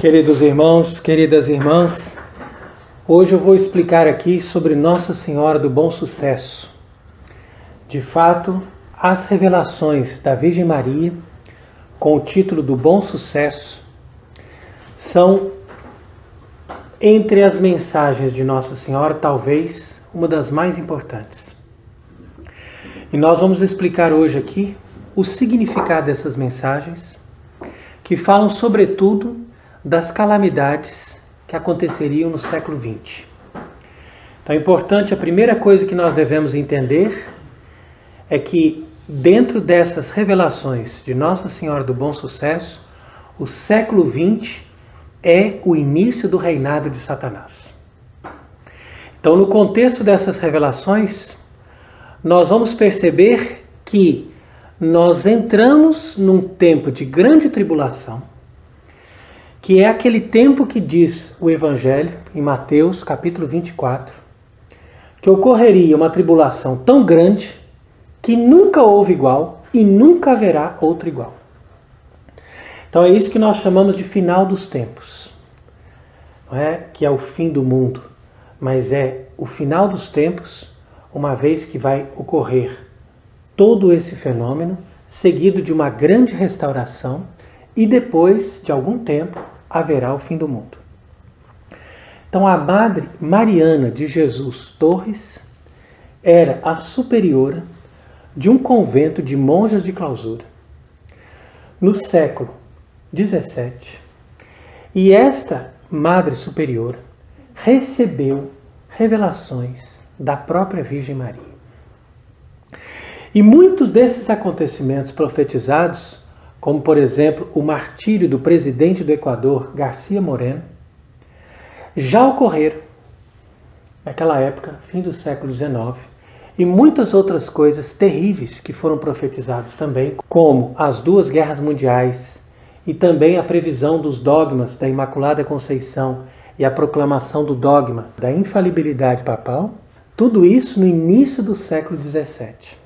Queridos irmãos, queridas irmãs, hoje eu vou explicar aqui sobre Nossa Senhora do Bom Sucesso. De fato, as revelações da Virgem Maria, com o título do Bom Sucesso, são, entre as mensagens de Nossa Senhora, talvez uma das mais importantes. E nós vamos explicar hoje aqui o significado dessas mensagens, que falam sobretudo das calamidades que aconteceriam no século XX. Então é importante, a primeira coisa que nós devemos entender é que dentro dessas revelações de Nossa Senhora do Bom Sucesso, o século XX é o início do reinado de Satanás. Então, no contexto dessas revelações, nós vamos perceber que nós entramos num tempo de grande tribulação, que é aquele tempo que diz o Evangelho, em Mateus capítulo 24, que ocorreria uma tribulação tão grande que nunca houve igual e nunca haverá outro igual. Então é isso que nós chamamos de final dos tempos. Não é que é o fim do mundo, mas é o final dos tempos, uma vez que vai ocorrer todo esse fenômeno, seguido de uma grande restauração, e depois de algum tempo haverá o fim do mundo. Então a Madre Mariana de Jesus Torres era a superiora de um convento de monjas de clausura no século XVII, e esta Madre Superiora recebeu revelações da própria Virgem Maria. E muitos desses acontecimentos profetizados, como por exemplo o martírio do presidente do Equador, García Moreno, já ocorreram naquela época, fim do século XIX, e muitas outras coisas terríveis que foram profetizadas também, como as duas guerras mundiais e também a previsão dos dogmas da Imaculada Conceição e a proclamação do dogma da infalibilidade papal, tudo isso no início do século XVII.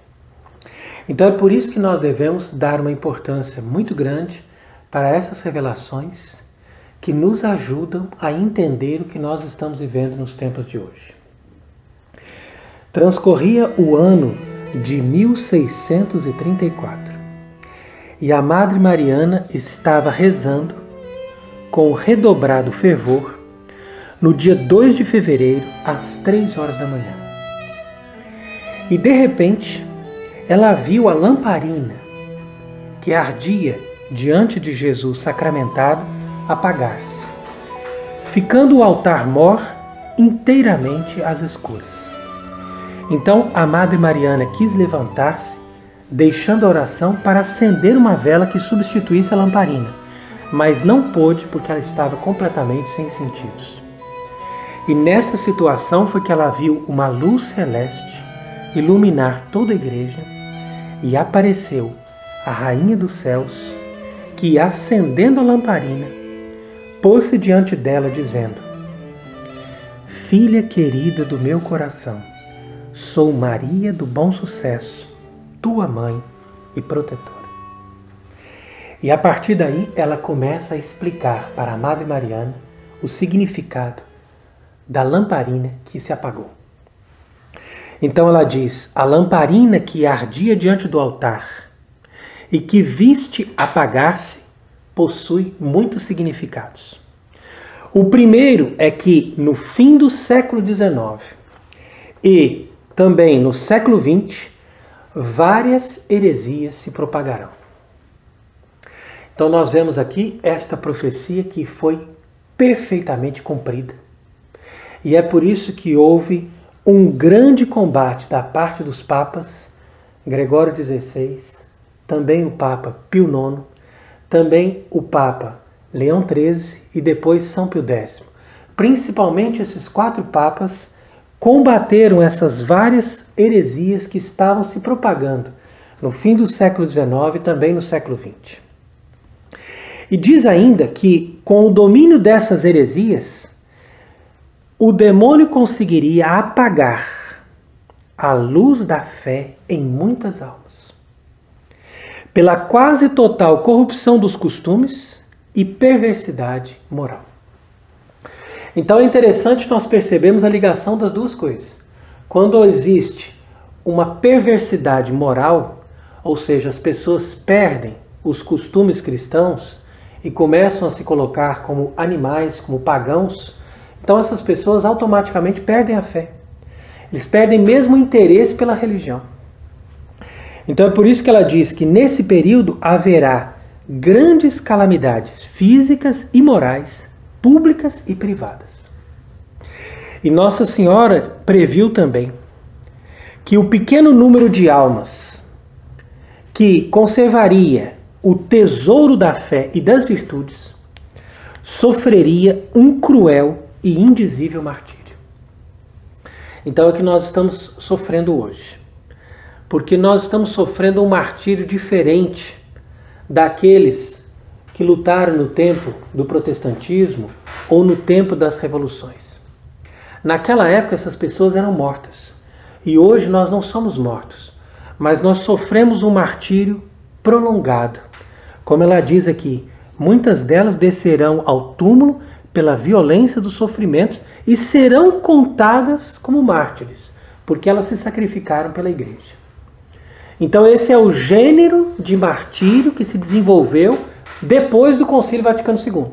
Então é por isso que nós devemos dar uma importância muito grande para essas revelações que nos ajudam a entender o que nós estamos vivendo nos tempos de hoje. Transcorria o ano de 1634 e a Madre Mariana estava rezando com redobrado fervor no dia 2 de fevereiro, às 3 horas da manhã. E de repente, ela viu a lamparina que ardia diante de Jesus sacramentado apagar-se, ficando o altar-mor inteiramente às escuras. Então a Madre Mariana quis levantar-se, deixando a oração para acender uma vela que substituísse a lamparina, mas não pôde porque ela estava completamente sem sentidos. E nessa situação foi que ela viu uma luz celeste iluminar toda a igreja, e apareceu a Rainha dos Céus, que, acendendo a lamparina, pôs-se diante dela, dizendo: Filha querida do meu coração, sou Maria do Bom Sucesso, tua mãe e protetora. E a partir daí ela começa a explicar para a Madre Mariana o significado da lamparina que se apagou. Então ela diz: a lamparina que ardia diante do altar e que viste apagar-se possui muitos significados. O primeiro é que no fim do século XIX e também no século XX, várias heresias se propagarão. Então nós vemos aqui esta profecia que foi perfeitamente cumprida. E é por isso que houve um grande combate da parte dos papas, Gregório XVI, também o Papa Pio IX, também o Papa Leão XIII e depois São Pio X. Principalmente esses 4 papas combateram essas várias heresias que estavam se propagando no fim do século XIX e também no século XX. E diz ainda que com o domínio dessas heresias, o demônio conseguiria apagar a luz da fé em muitas almas, pela quase total corrupção dos costumes e perversidade moral. Então é interessante nós percebermos a ligação das duas coisas. Quando existe uma perversidade moral, ou seja, as pessoas perdem os costumes cristãos e começam a se colocar como animais, como pagãos, então essas pessoas automaticamente perdem a fé. Eles perdem mesmo o interesse pela religião. Então é por isso que ela diz que nesse período haverá grandes calamidades físicas e morais, públicas e privadas. E Nossa Senhora previu também que o pequeno número de almas que conservaria o tesouro da fé e das virtudes sofreria um cruel e indizível martírio. Então é o que nós estamos sofrendo hoje. Porque nós estamos sofrendo um martírio diferente daqueles que lutaram no tempo do protestantismo ou no tempo das revoluções. Naquela época essas pessoas eram mortas. E hoje nós não somos mortos, mas nós sofremos um martírio prolongado. Como ela diz aqui, muitas delas descerão ao túmulo pela violência dos sofrimentos e serão contadas como mártires, porque elas se sacrificaram pela igreja. Então esse é o gênero de martírio que se desenvolveu depois do Concílio Vaticano II.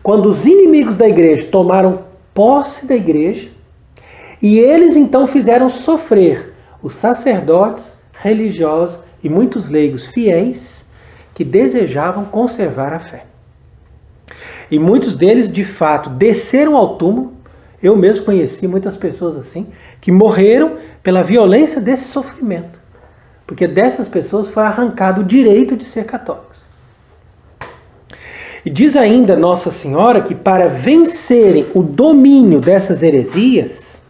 Quando os inimigos da igreja tomaram posse da igreja, e eles então fizeram sofrer os sacerdotes, religiosos e muitos leigos fiéis que desejavam conservar a fé. E muitos deles, de fato, desceram ao túmulo. Eu mesmo conheci muitas pessoas assim, que morreram pela violência desse sofrimento. Porque dessas pessoas foi arrancado o direito de ser católicos. E diz ainda Nossa Senhora que para vencerem o domínio dessas heresias,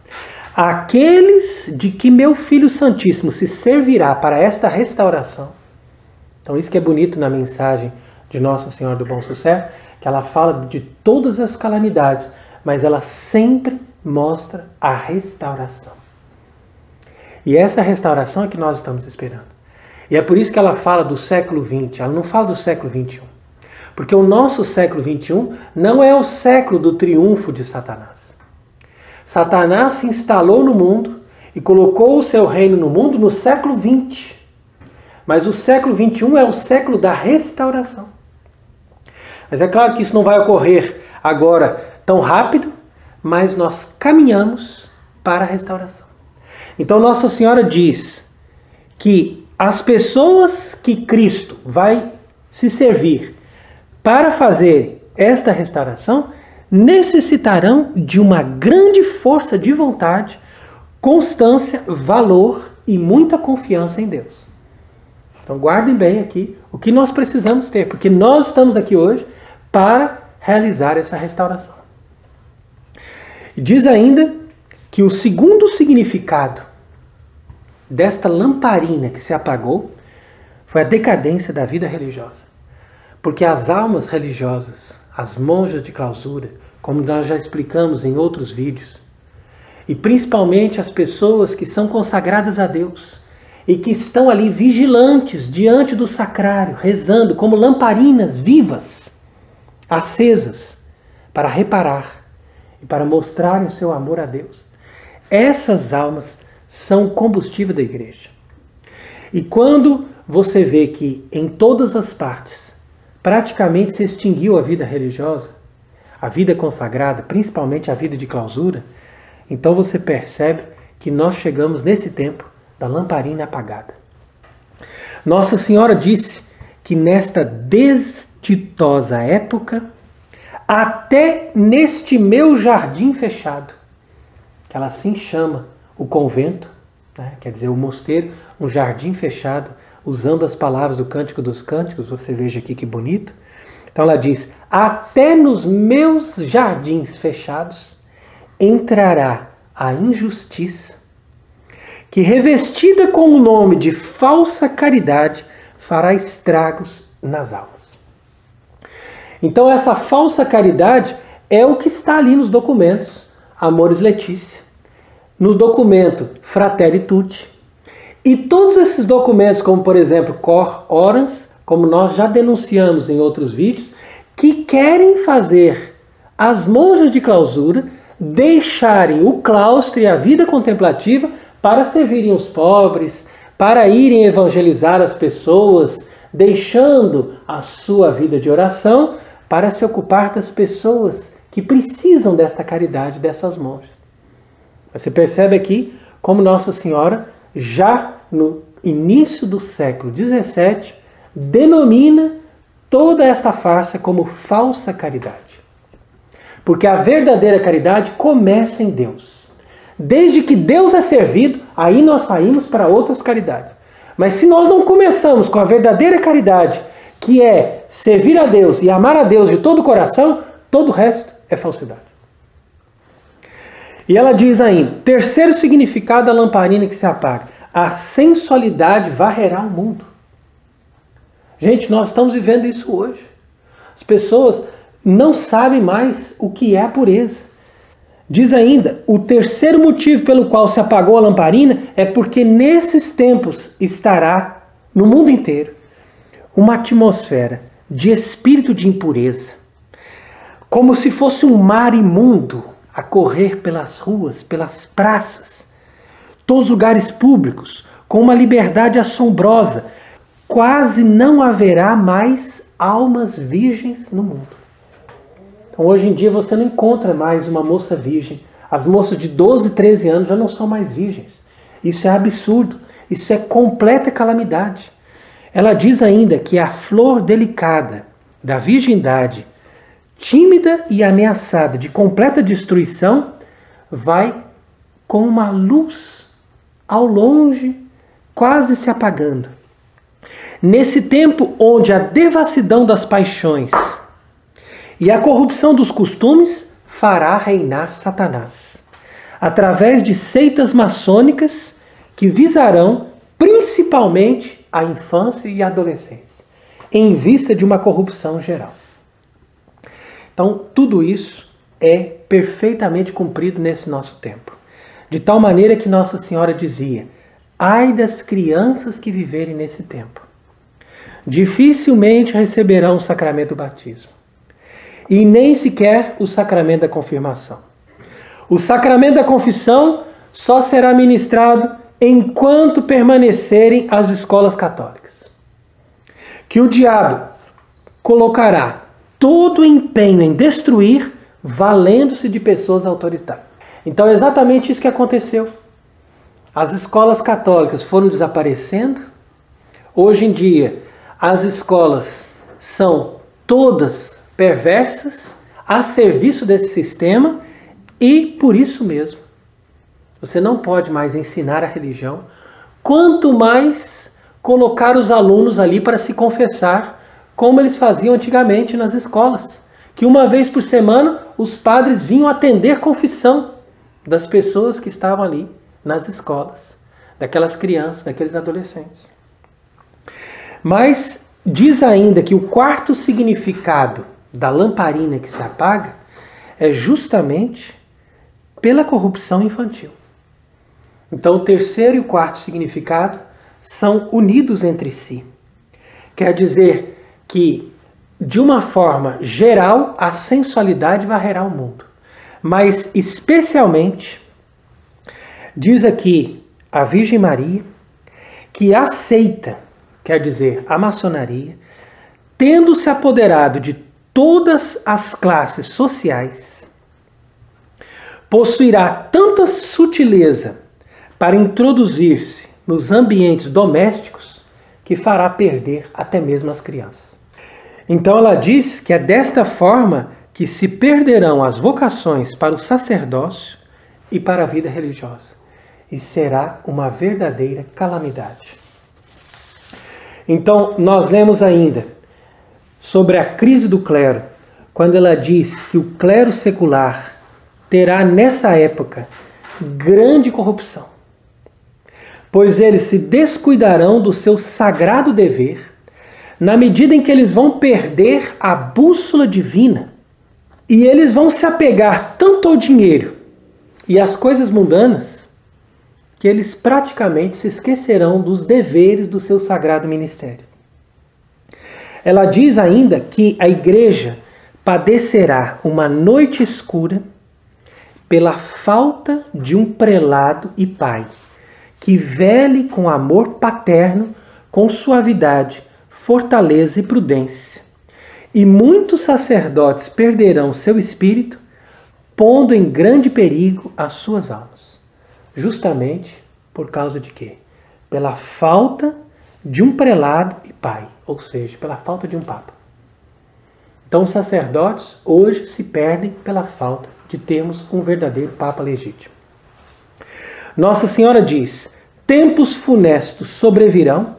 aqueles de que meu Filho Santíssimo se servirá para esta restauração. Então isso que é bonito na mensagem de Nossa Senhora do Bom Sucesso, que ela fala de todas as calamidades, mas ela sempre mostra a restauração. E essa restauração é que nós estamos esperando. E é por isso que ela fala do século XX, ela não fala do século XXI. Porque o nosso século XXI não é o século do triunfo de Satanás. Satanás se instalou no mundo e colocou o seu reino no mundo no século XX. Mas o século XXI é o século da restauração. Mas é claro que isso não vai ocorrer agora tão rápido, mas nós caminhamos para a restauração. Então Nossa Senhora diz que as pessoas que Cristo vai se servir para fazer esta restauração necessitarão de uma grande força de vontade, constância, valor e muita confiança em Deus. Então guardem bem aqui o que nós precisamos ter, porque nós estamos aqui hoje para realizar essa restauração. E diz ainda que o segundo significado desta lamparina que se apagou foi a decadência da vida religiosa. Porque as almas religiosas, as monjas de clausura, como nós já explicamos em outros vídeos, e principalmente as pessoas que são consagradas a Deus e que estão ali vigilantes diante do sacrário, rezando como lamparinas vivas, acesas, para reparar e para mostrarem o seu amor a Deus. Essas almas são o combustível da igreja. E quando você vê que em todas as partes praticamente se extinguiu a vida religiosa, a vida consagrada, principalmente a vida de clausura, então você percebe que nós chegamos nesse tempo da lamparina apagada. Nossa Senhora disse que nesta desditosa época, até neste meu jardim fechado, que ela assim chama o convento, né? Quer dizer, o mosteiro, um jardim fechado, usando as palavras do Cântico dos Cânticos, você veja aqui que bonito. Então ela diz, até nos meus jardins fechados entrará a injustiça, que revestida com o nome de falsa caridade, fará estragos nas almas. Então essa falsa caridade é o que está ali nos documentos Amoris Laetitia, no documento Fratelli Tutti, e todos esses documentos, como por exemplo Cor Orans, como nós já denunciamos em outros vídeos, que querem fazer as monjas de clausura deixarem o claustro e a vida contemplativa para servirem os pobres, para irem evangelizar as pessoas, deixando a sua vida de oração para se ocupar das pessoas que precisam desta caridade dessas monjas. Você percebe aqui como Nossa Senhora, já no início do século XVII, denomina toda esta farsa como falsa caridade. Porque a verdadeira caridade começa em Deus. Desde que Deus é servido, aí nós saímos para outras caridades. Mas se nós não começamos com a verdadeira caridade, que é servir a Deus e amar a Deus de todo o coração, todo o resto é falsidade. E ela diz ainda, terceiro significado da lamparina que se apaga: a sensualidade varrerá o mundo. Gente, nós estamos vivendo isso hoje. As pessoas não sabem mais o que é a pureza. Diz ainda, o terceiro motivo pelo qual se apagou a lamparina é porque nesses tempos estará, no mundo inteiro, uma atmosfera de espírito de impureza, como se fosse um mar imundo a correr pelas ruas, pelas praças, todos os lugares públicos, com uma liberdade assombrosa. Quase não haverá mais almas virgens no mundo. Então, hoje em dia você não encontra mais uma moça virgem. As moças de 12, 13 anos já não são mais virgens. Isso é absurdo. Isso é completa calamidade. Ela diz ainda que a flor delicada da virgindade, tímida e ameaçada de completa destruição, vai com uma luz ao longe, quase se apagando. Nesse tempo onde a devassidão das paixões e a corrupção dos costumes fará reinar Satanás, através de seitas maçônicas que visarão principalmente a infância e a adolescência, em vista de uma corrupção geral. Então, tudo isso é perfeitamente cumprido nesse nosso tempo. De tal maneira que Nossa Senhora dizia, ai das crianças que viverem nesse tempo. Dificilmente receberão o sacramento do batismo. E nem sequer o sacramento da confirmação. O sacramento da confissão só será ministrado enquanto permanecerem as escolas católicas. Que o diabo colocará todo o empenho em destruir, valendo-se de pessoas autoritárias. Então é exatamente isso que aconteceu. As escolas católicas foram desaparecendo. Hoje em dia, as escolas são todas perversas, a serviço desse sistema, e por isso mesmo, você não pode mais ensinar a religião, quanto mais colocar os alunos ali para se confessar, como eles faziam antigamente nas escolas, que uma vez por semana os padres vinham atender confissão das pessoas que estavam ali nas escolas, daquelas crianças, daqueles adolescentes. Mas diz ainda que o quarto significado da lamparina que se apaga é justamente pela corrupção infantil. Então o terceiro e o quarto significado são unidos entre si. Quer dizer que, de uma forma geral, a sensualidade varrerá o mundo. Mas especialmente, diz aqui a Virgem Maria, que aceita, quer dizer, a maçonaria, tendo se apoderado de todas as classes sociais, possuirá tanta sutileza para introduzir-se nos ambientes domésticos que fará perder até mesmo as crianças. Então ela diz que é desta forma que se perderão as vocações para o sacerdócio e para a vida religiosa. E será uma verdadeira calamidade. Então nós lemos ainda sobre a crise do clero, quando ela diz que o clero secular terá nessa época grande corrupção, pois eles se descuidarão do seu sagrado dever, na medida em que eles vão perder a bússola divina, e eles vão se apegar tanto ao dinheiro e às coisas mundanas, que eles praticamente se esquecerão dos deveres do seu sagrado ministério. Ela diz ainda que a igreja padecerá uma noite escura pela falta de um prelado e pai, que vele com amor paterno, com suavidade, fortaleza e prudência. E muitos sacerdotes perderão seu espírito, pondo em grande perigo as suas almas. Justamente por causa de quê? Pela falta de um prelado e pai, ou seja, pela falta de um papa. Então os sacerdotes hoje se perdem pela falta de termos um verdadeiro papa legítimo. Nossa Senhora diz: tempos funestos sobrevirão,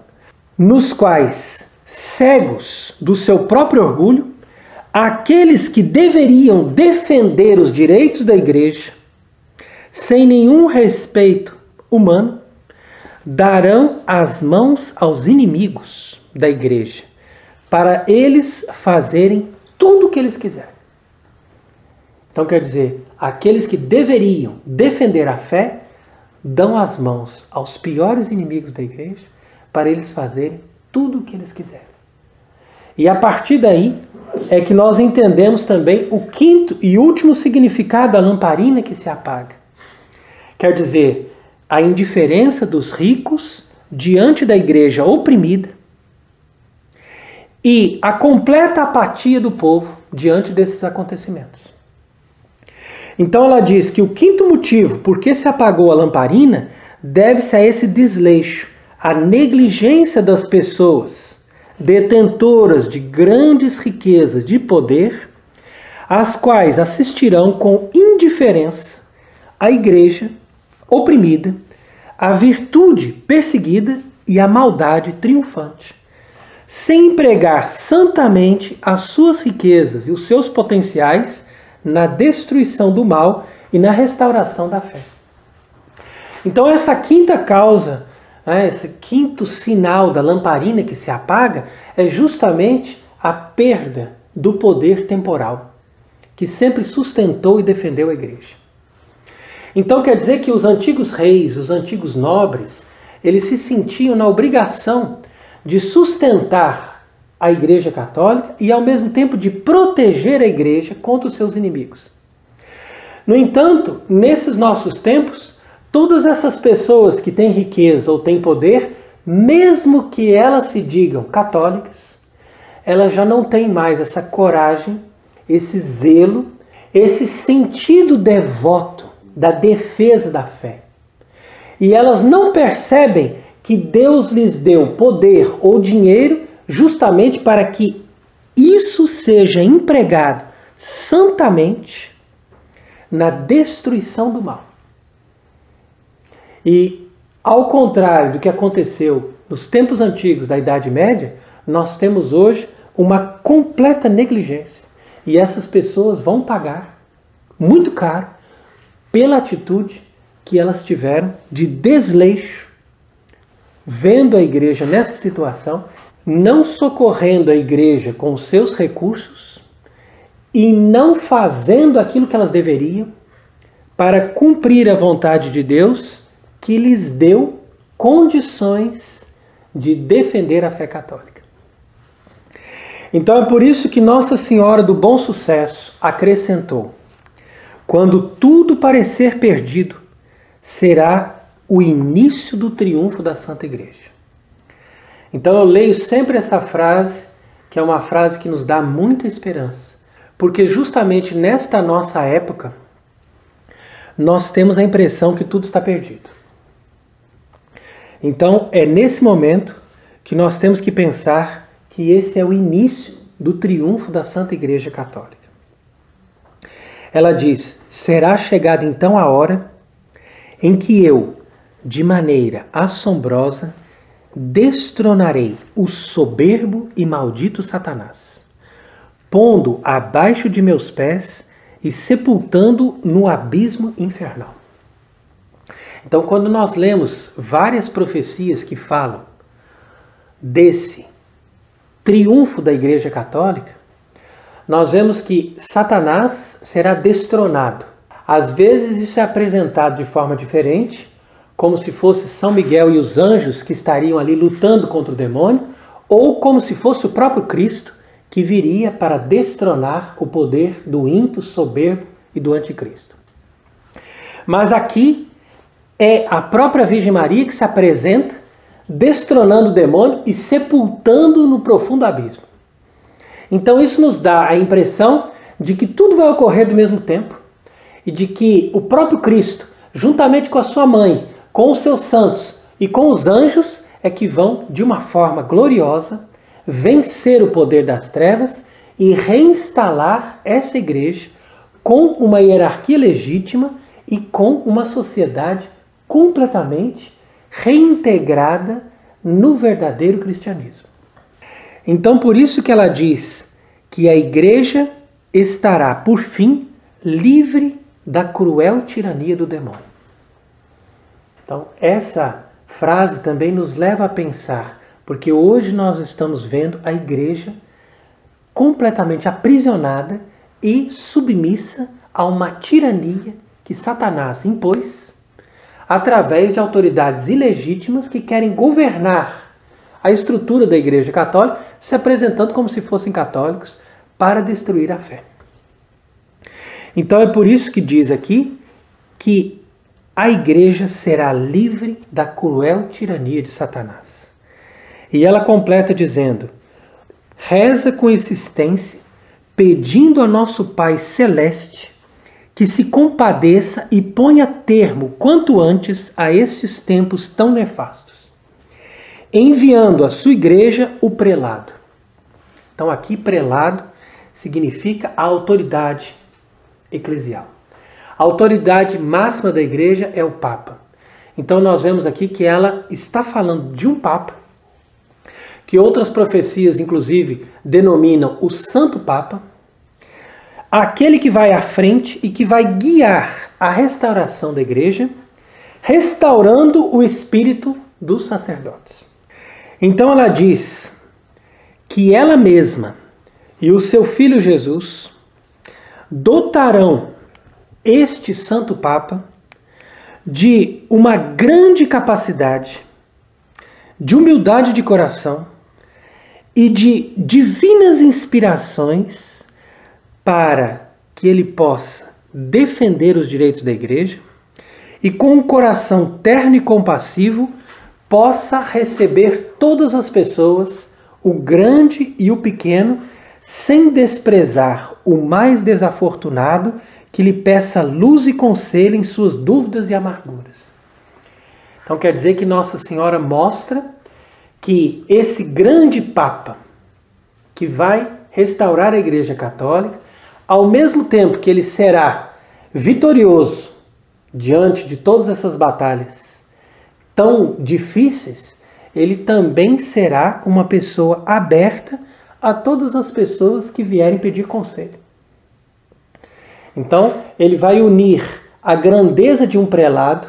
nos quais, cegos do seu próprio orgulho, aqueles que deveriam defender os direitos da Igreja, sem nenhum respeito humano, darão as mãos aos inimigos da Igreja, para eles fazerem tudo o que eles quiserem. Então quer dizer, aqueles que deveriam defender a fé, dão as mãos aos piores inimigos da Igreja, para eles fazerem tudo o que eles quiserem. E a partir daí é que nós entendemos também o quinto e último significado da lamparina que se apaga. Quer dizer, a indiferença dos ricos diante da Igreja oprimida e a completa apatia do povo diante desses acontecimentos. Então ela diz que o quinto motivo por que se apagou a lamparina deve-se a esse desleixo, a negligência das pessoas detentoras de grandes riquezas de poder, as quais assistirão com indiferença a Igreja oprimida, a virtude perseguida e a maldade triunfante, sem empregar santamente as suas riquezas e os seus potenciais na destruição do mal e na restauração da fé. Então essa quinta causa, esse quinto sinal da lamparina que se apaga, é justamente a perda do poder temporal, que sempre sustentou e defendeu a Igreja. Então quer dizer que os antigos reis, os antigos nobres, eles se sentiam na obrigação de sustentar a Igreja Católica e ao mesmo tempo de proteger a Igreja contra os seus inimigos. No entanto, nesses nossos tempos, todas essas pessoas que têm riqueza ou têm poder, mesmo que elas se digam católicas, elas já não têm mais essa coragem, esse zelo, esse sentido devoto da defesa da fé. E elas não percebem que Deus lhes deu poder ou dinheiro justamente para que isso seja empregado santamente na destruição do mal. E, ao contrário do que aconteceu nos tempos antigos da Idade Média, nós temos hoje uma completa negligência. E essas pessoas vão pagar muito caro pela atitude que elas tiveram de desleixo, vendo a Igreja nessa situação, não socorrendo a Igreja com os seus recursos e não fazendo aquilo que elas deveriam para cumprir a vontade de Deus, que lhes deu condições de defender a fé católica. Então é por isso que Nossa Senhora do Bom Sucesso acrescentou: quando tudo parecer perdido, será o início do triunfo da Santa Igreja. Então eu leio sempre essa frase, que é uma frase que nos dá muita esperança, porque justamente nesta nossa época, nós temos a impressão que tudo está perdido. Então é nesse momento que nós temos que pensar que esse é o início do triunfo da Santa Igreja Católica. Ela diz: será chegada então a hora em que eu, de maneira assombrosa, destronarei o soberbo e maldito Satanás, pondo abaixo de meus pés e sepultando no abismo infernal. Então, quando nós lemos várias profecias que falam desse triunfo da Igreja Católica, nós vemos que Satanás será destronado. Às vezes isso é apresentado de forma diferente, como se fosse São Miguel e os anjos que estariam ali lutando contra o demônio, ou como se fosse o próprio Cristo que viria para destronar o poder do ímpio, soberbo e do anticristo. Mas aqui é a própria Virgem Maria que se apresenta, destronando o demônio e sepultando no profundo abismo. Então isso nos dá a impressão de que tudo vai ocorrer do mesmo tempo e de que o próprio Cristo, juntamente com a sua mãe, com os seus santos e com os anjos, é que vão, de uma forma gloriosa, vencer o poder das trevas e reinstalar essa igreja com uma hierarquia legítima e com uma sociedade completamente reintegrada no verdadeiro cristianismo. Então, por isso que ela diz que a igreja estará, por fim, livre da cruel tirania do demônio. Então, essa frase também nos leva a pensar, porque hoje nós estamos vendo a igreja completamente aprisionada e submissa a uma tirania que Satanás impôs através de autoridades ilegítimas que querem governar a estrutura da Igreja Católica, se apresentando como se fossem católicos para destruir a fé. Então é por isso que diz aqui que a Igreja será livre da cruel tirania de Satanás. E ela completa dizendo: reza com insistência, pedindo a nosso Pai Celeste que se compadeça e ponha termo quanto antes a estes tempos tão nefastos, enviando à sua igreja o prelado. Então aqui prelado significa a autoridade eclesial. A autoridade máxima da igreja é o Papa. Então nós vemos aqui que ela está falando de um Papa, que outras profecias inclusive denominam o Santo Papa, aquele que vai à frente e que vai guiar a restauração da igreja, restaurando o espírito dos sacerdotes. Então ela diz que ela mesma e o seu filho Jesus dotarão este Santo Papa de uma grande capacidade, de humildade de coração e de divinas inspirações para que ele possa defender os direitos da igreja e com um coração terno e compassivo possa receber todas as pessoas, o grande e o pequeno, sem desprezar o mais desafortunado que lhe peça luz e conselho em suas dúvidas e amarguras. Então quer dizer que Nossa Senhora mostra que esse grande Papa que vai restaurar a Igreja Católica, ao mesmo tempo que ele será vitorioso diante de todas essas batalhas tão difíceis, ele também será uma pessoa aberta a todas as pessoas que vierem pedir conselho. Então, ele vai unir a grandeza de um prelado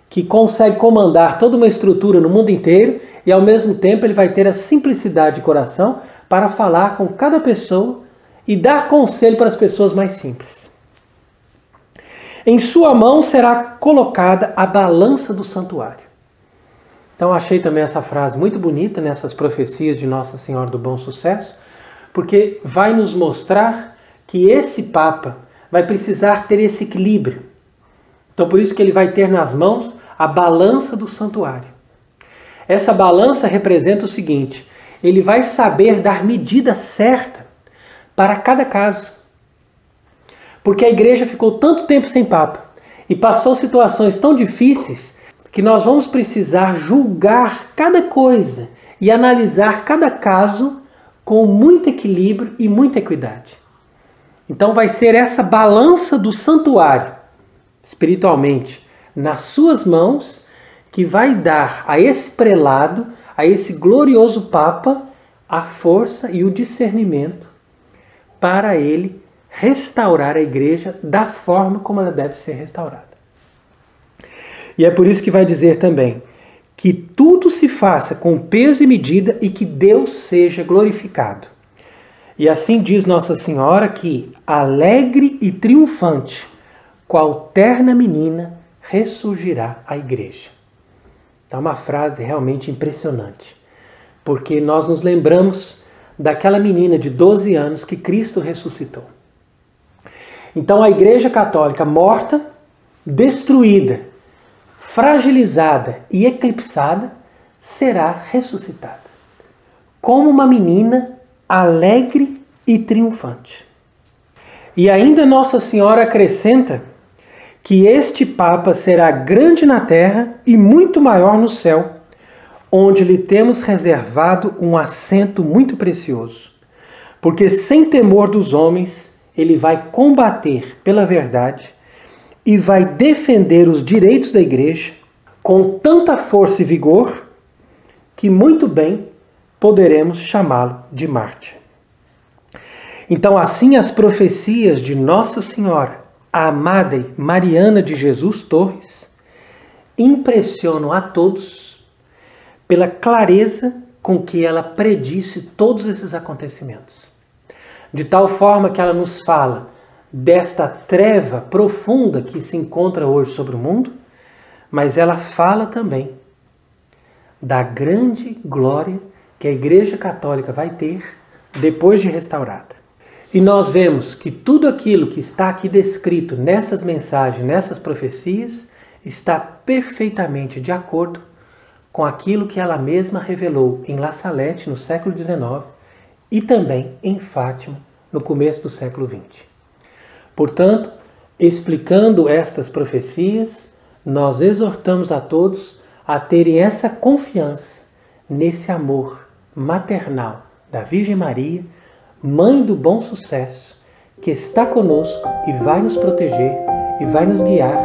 que consegue comandar toda uma estrutura no mundo inteiro e, ao mesmo tempo, ele vai ter a simplicidade de coração para falar com cada pessoa e dar conselho para as pessoas mais simples. Em sua mão será colocada a balança do santuário. Então achei também essa frase muito bonita nessas profecias de Nossa Senhora do Bom Sucesso, porque vai nos mostrar que esse Papa vai precisar ter esse equilíbrio. Então por isso que ele vai ter nas mãos a balança do santuário. Essa balança representa o seguinte: ele vai saber dar medida certa para cada caso. Porque a igreja ficou tanto tempo sem Papa e passou situações tão difíceis que nós vamos precisar julgar cada coisa e analisar cada caso com muito equilíbrio e muita equidade. Então vai ser essa balança do santuário, espiritualmente, nas suas mãos, que vai dar a esse prelado, a esse glorioso Papa, a força e o discernimento para ele restaurar a igreja da forma como ela deve ser restaurada. E é por isso que vai dizer também que tudo se faça com peso e medida e que Deus seja glorificado. E assim diz Nossa Senhora que, alegre e triunfante, qual terna menina, ressurgirá a igreja. É uma frase realmente impressionante, porque nós nos lembramos daquela menina de 12 anos que Cristo ressuscitou. Então a Igreja Católica morta, destruída, fragilizada e eclipsada será ressuscitada, como uma menina alegre e triunfante. E ainda Nossa Senhora acrescenta que este Papa será grande na terra e muito maior no céu, onde lhe temos reservado um assento muito precioso, porque sem temor dos homens ele vai combater pela verdade e vai defender os direitos da Igreja com tanta força e vigor que muito bem poderemos chamá-lo de mártir. Então, assim, as profecias de Nossa Senhora, a Madre Mariana de Jesus Torres, impressionam a todos pela clareza com que ela predisse todos esses acontecimentos. De tal forma que ela nos fala desta treva profunda que se encontra hoje sobre o mundo, mas ela fala também da grande glória que a Igreja Católica vai ter depois de restaurada. E nós vemos que tudo aquilo que está aqui descrito nessas mensagens, nessas profecias, está perfeitamente de acordo com aquilo que ela mesma revelou em La Salette no século XIX e também em Fátima no começo do século XX. Portanto, explicando estas profecias, nós exortamos a todos a terem essa confiança nesse amor maternal da Virgem Maria, Mãe do Bom Sucesso, que está conosco e vai nos proteger e vai nos guiar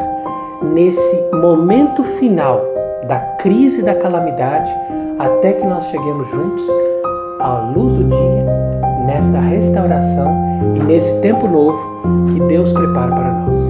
nesse momento final da crise e da calamidade, até que nós cheguemos juntos à luz do dia, nesta restauração e nesse tempo novo que Deus prepara para nós.